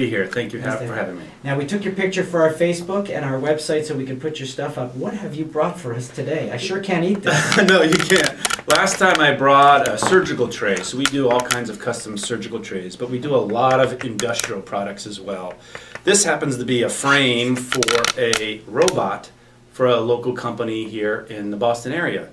Be here. Thank you Nice to for have having me. Now, we took your picture for our Facebook and our website so we could put your stuff up. What have you brought for us today? I sure can't eat this. No, you can't. Last time I brought a surgical tray, so we do all kinds of custom surgical trays, but we do a lot of industrial products as well. This happens to be a frame for a robot for a local company here in the Boston area.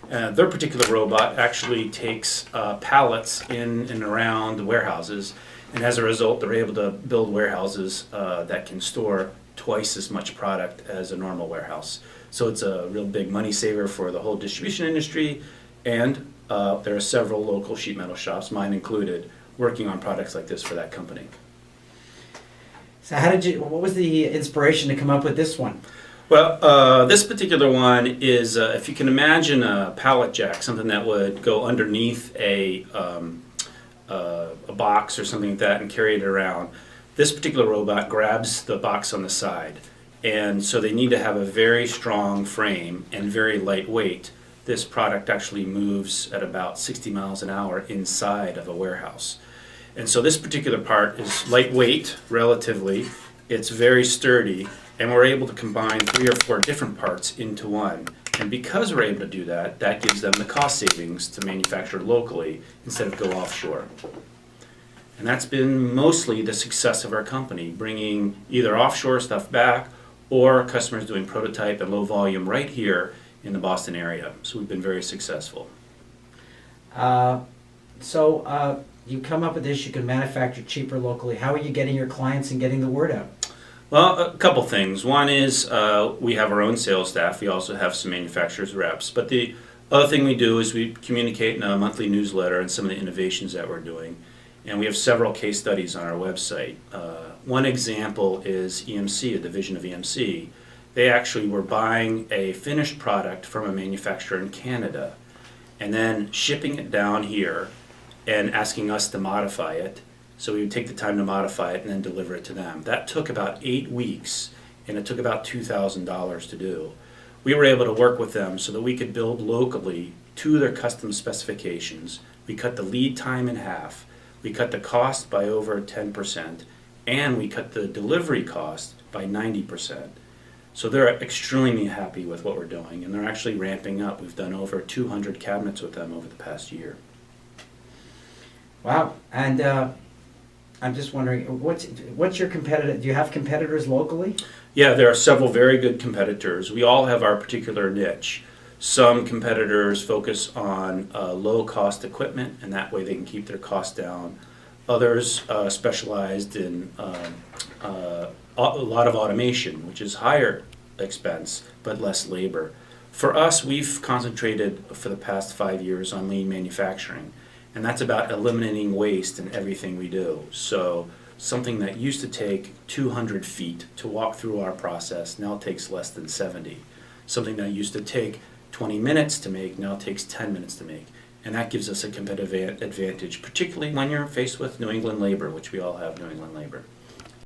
Their particular robot actually takes pallets in and around warehouses, and as a result, they're able to build warehouses that can store twice as much product as a normal warehouse. So it's a real big money saver for the whole distribution industry, and there are several local sheet metal shops, mine included, working on products like this for that company. So what was the inspiration to come up with this one? Well, this particular one is, if you can imagine a pallet jack, something that would go underneath a box or something like that and carry it around. This particular robot grabs the box on the side, and so they need to have a very strong frame and very lightweight. This product actually moves at about 60 miles an hour inside of a warehouse. And so this particular part is lightweight relatively, it's very sturdy, and we're able to combine 3 or 4 different parts into one. And because we're able to do that, that gives them the cost savings to manufacture locally instead of go offshore. And that's been mostly the success of our company, bringing either offshore stuff back or customers doing prototype and low volume right here in the Boston area. So we've been very successful. You come up with this, you can manufacture cheaper locally. How are you getting your clients and getting the word out? Well, a couple things. One is we have our own sales staff. We also have some manufacturers reps. But the other thing we do is we communicate in a monthly newsletter and some of the innovations that we're doing. And we have several case studies on our website. One example is EMC, a division of EMC. They actually were buying a finished product from a manufacturer in Canada and then shipping it down here and asking us to modify it. So we would take the time to modify it and then deliver it to them. That took about 8 weeks, and it took about $2,000 to do. We were able to work with them so that we could build locally to their custom specifications. We cut the lead time in half. We cut the cost by over 10%, and we cut the delivery cost by 90%. So they're extremely happy with what we're doing, and they're actually ramping up. We've done over 200 cabinets with them over the past year. Wow. And I'm just wondering, what's your competitor? Do you have competitors locally? Yeah, there are several very good competitors. We all have our particular niche. Some competitors focus on low-cost equipment, and that way they can keep their costs down. Others specialized in a lot of automation, which is higher expense but less labor. For us, we've concentrated for the past 5 years on lean manufacturing, and that's about eliminating waste in everything we do. So something that used to take 200 feet to walk through our process now takes less than 70. Something that used to take 20 minutes to make now takes 10 minutes to make. And that gives us a competitive advantage, particularly when you're faced with New England labor, which we all have New England labor.